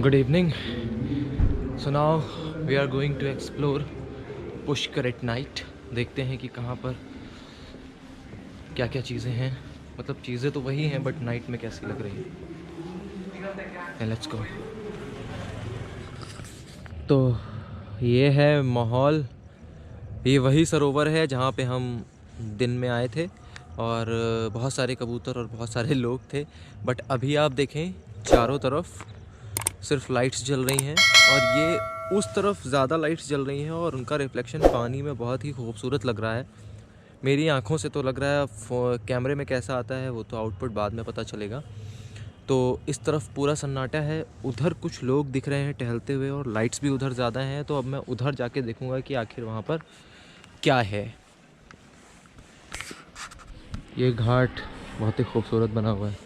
Good evening. So now we are going to explore Pushkar at night. देखते हैं कि कहाँ पर क्या क्या चीज़ें हैं. मतलब चीज़ें तो वही हैं बट नाइट में कैसी लग रही है. Let's go. तो ये है माहौल. ये वही सरोवर है जहाँ पे हम दिन में आए थे और बहुत सारे कबूतर और बहुत सारे लोग थे. बट अभी आप देखें चारों तरफ सिर्फ लाइट्स जल रही हैं और ये उस तरफ ज़्यादा लाइट्स जल रही हैं और उनका रिफ्लेक्शन पानी में बहुत ही खूबसूरत लग रहा है. मेरी आंखों से तो लग रहा है, कैमरे में कैसा आता है वो तो आउटपुट बाद में पता चलेगा. तो इस तरफ पूरा सन्नाटा है. उधर कुछ लोग दिख रहे हैं टहलते हुए और लाइट्स भी उधर ज़्यादा हैं. तो अब मैं उधर जाके देखूँगा कि आखिर वहाँ पर क्या है. ये घाट बहुत ही खूबसूरत बना हुआ है.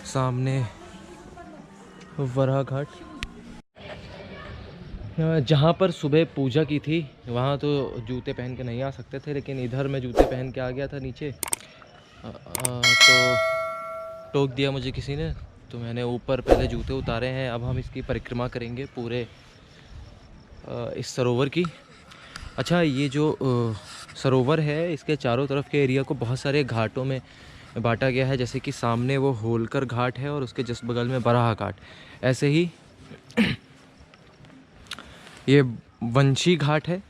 सामने वराह घाट. जहाँ पर सुबह पूजा की थी वहाँ तो जूते पहन के नहीं आ सकते थे, लेकिन इधर मैं जूते पहन के आ गया था नीचे. तो टोक दिया मुझे किसी ने, तो मैंने ऊपर पहले जूते उतारे हैं. अब हम इसकी परिक्रमा करेंगे पूरे इस सरोवर की. अच्छा, ये जो सरोवर है इसके चारों तरफ के एरिया को बहुत सारे घाटों में बांटा गया है. जैसे कि सामने वो होलकर घाट है और उसके जस्ट बगल में बराह घाट. ऐसे ही ये वंशी घाट है.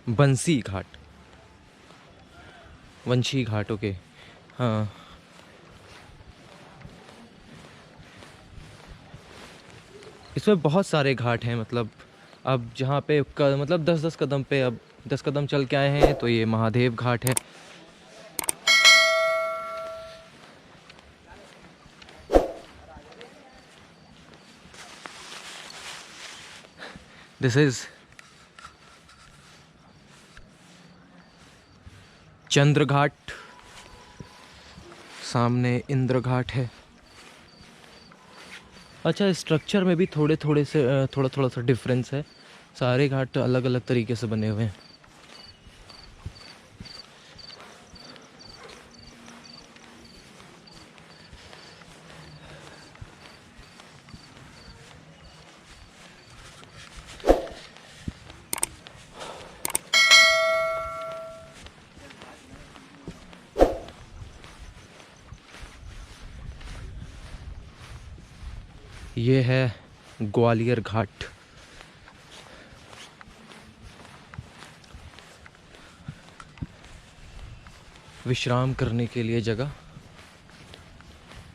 बंसी घाट, वंशी घाट. ओके, हाँ. इसमें बहुत सारे घाट हैं. मतलब अब जहाँ पे मतलब 10-10 कदम पे, अब 10 कदम चल के आए हैं तो ये महादेव घाट है. दिस इज चंद्र घाट. सामने इंद्र घाट है. अच्छा, स्ट्रक्चर में भी थोड़े से थोड़ा सा डिफरेंस है. सारे घाट अलग अलग तरीके से बने हुए हैं. ये है ग्वालियर घाट. विश्राम करने के लिए जगह.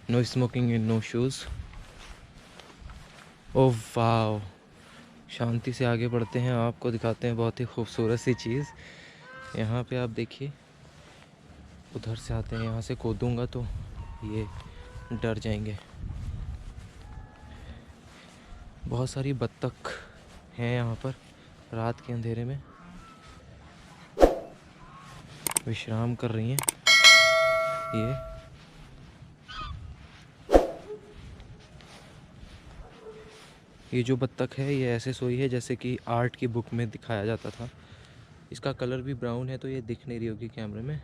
No smoking in no shoes. Oh wow. शांति से आगे बढ़ते हैं, आपको दिखाते हैं बहुत ही खूबसूरत सी चीज़. यहाँ पे आप देखिए, उधर से आते हैं. यहाँ से कूदूँगा तो ये डर जाएंगे. बहुत सारी बत्तख हैं यहाँ पर रात के अंधेरे में विश्राम कर रही हैं. ये जो बत्तख है ये ऐसे सोई है जैसे कि आर्ट की बुक में दिखाया जाता था. इसका कलर भी ब्राउन है तो ये दिख नहीं रही होगी कैमरे में.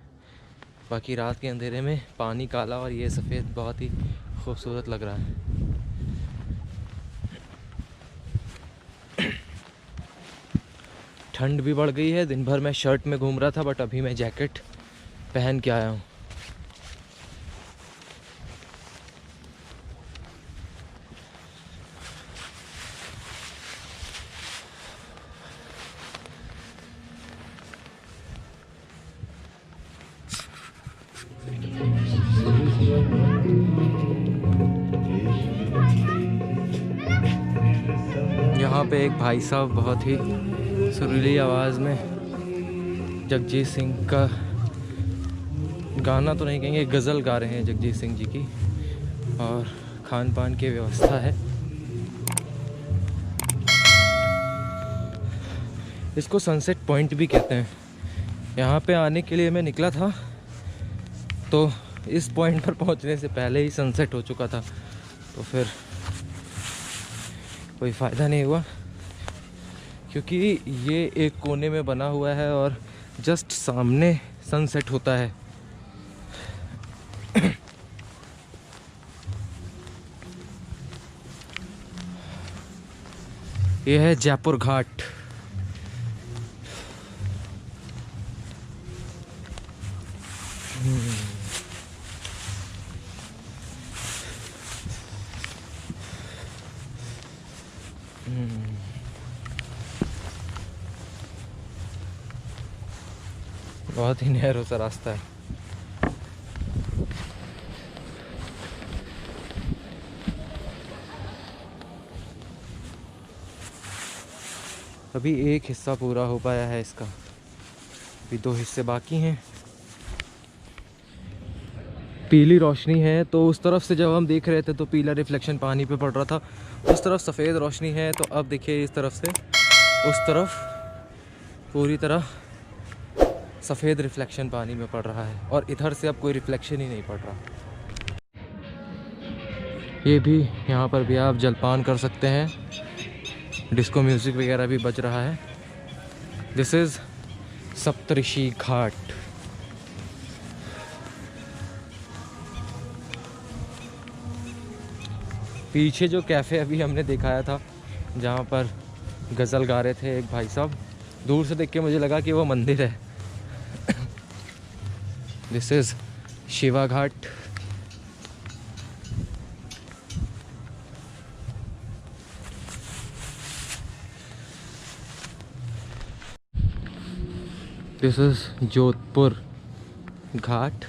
बाकी रात के अंधेरे में पानी काला और ये सफ़ेद बहुत ही खूबसूरत लग रहा है. ठंड भी बढ़ गई है. दिन भर मैं शर्ट में घूम रहा था बट अभी मैं जैकेट पहन के आया हूँ. यहाँ पे एक भाई साहब बहुत ही सुरीली आवाज़ में जगजीत सिंह का गाना तो नहीं कहेंगे, गज़ल गा रहे हैं जगजीत सिंह जी की. और खान पान की व्यवस्था है. इसको सनसेट पॉइंट भी कहते हैं. यहाँ पे आने के लिए मैं निकला था तो इस पॉइंट पर पहुँचने से पहले ही सनसेट हो चुका था, तो फिर कोई फ़ायदा नहीं हुआ क्योंकि ये एक कोने में बना हुआ है और जस्ट सामने सनसेट होता है. ये है जयपुर घाट। बहुत ही नैरो सा रास्ता है। अभी एक हिस्सा पूरा हो पाया है इसका, अभी 2 हिस्से बाकी हैं। पीली रोशनी है, तो उस तरफ से जब हम देख रहे थे तो पीला रिफ्लेक्शन पानी पे पड़ रहा था। उस तरफ सफ़ेद रोशनी है, तो अब देखिए इस तरफ से उस तरफ पूरी तरह सफ़ेद रिफ्लेक्शन पानी में पड़ रहा है, और इधर से अब कोई रिफ्लेक्शन ही नहीं पड़ रहा। ये भी यहाँ पर भी आप जलपान कर सकते हैं, डिस्को म्यूज़िक वगैरह भी बज रहा है। दिस इज़ सप्तऋषि घाट। पीछे जो कैफ़े अभी हमने दिखाया था, जहाँ पर गज़ल गा रहे थे एक भाई साहब, दूर से देख के मुझे लगा कि वो मंदिर है। This is Shiva ghat. This is Jodhpur ghat.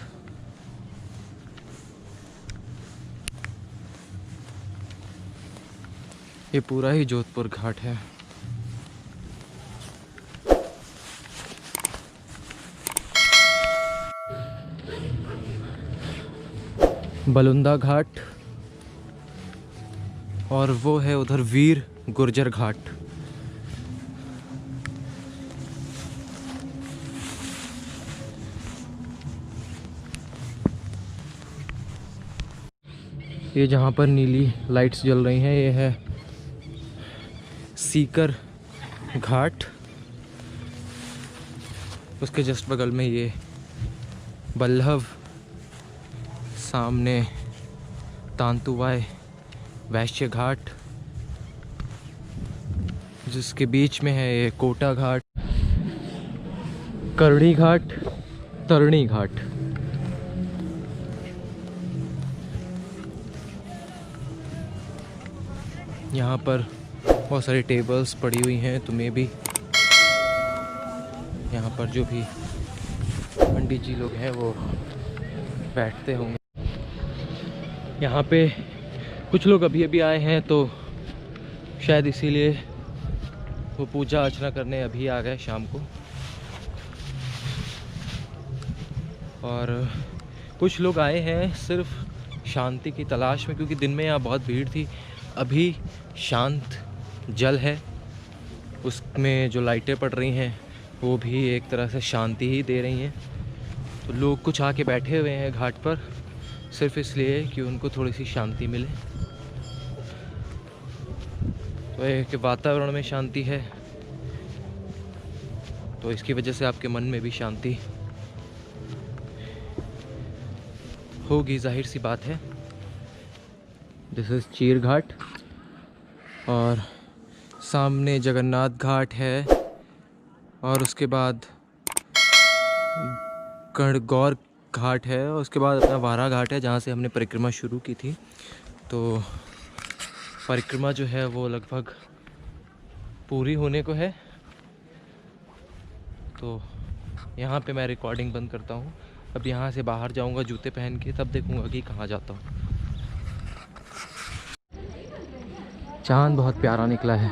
ये पूरा ही जोधपुर घाट है। बलुंदा घाट, और वो है उधर वीर गुर्जर घाट। ये जहाँ पर नीली लाइट्स जल रही हैं, ये है सीकर घाट। उसके जस्ट बगल में ये बल्लभ, सामने तांतुवाय वैश्य घाट, जिसके बीच में है ये कोटा घाट, करणी घाट, तरणी घाट। यहाँ पर बहुत सारी टेबल्स पड़ी हुई हैं, तो मे भी यहाँ पर जो भी पंडित जी लोग हैं वो बैठते होंगे। यहाँ पे कुछ लोग अभी अभी आए हैं, तो शायद इसीलिए वो पूजा अर्चना करने अभी आ गए शाम को। और कुछ लोग आए हैं सिर्फ शांति की तलाश में, क्योंकि दिन में यहाँ बहुत भीड़ थी। अभी शांत जल है, उसमें जो लाइटें पड़ रही हैं वो भी एक तरह से शांति ही दे रही हैं। तो लोग कुछ आके बैठे हुए हैं घाट पर, सिर्फ इसलिए कि उनको थोड़ी सी शांति मिले। तो एक वातावरण में शांति है, तो इसकी वजह से आपके मन में भी शांति होगी, जाहिर सी बात है। दिस इज़ चीर घाट, और सामने जगन्नाथ घाट है, और उसके बाद गणगौर घाट है, और उसके बाद अपना वारा घाट है, जहाँ से हमने परिक्रमा शुरू की थी। तो परिक्रमा जो है वो लगभग पूरी होने को है। तो यहाँ पे मैं रिकॉर्डिंग बंद करता हूँ। अब यहाँ से बाहर जाऊँगा जूते पहन के, तब देखूँगा कि कहाँ जाता हूँ। चाँद बहुत प्यारा निकला है।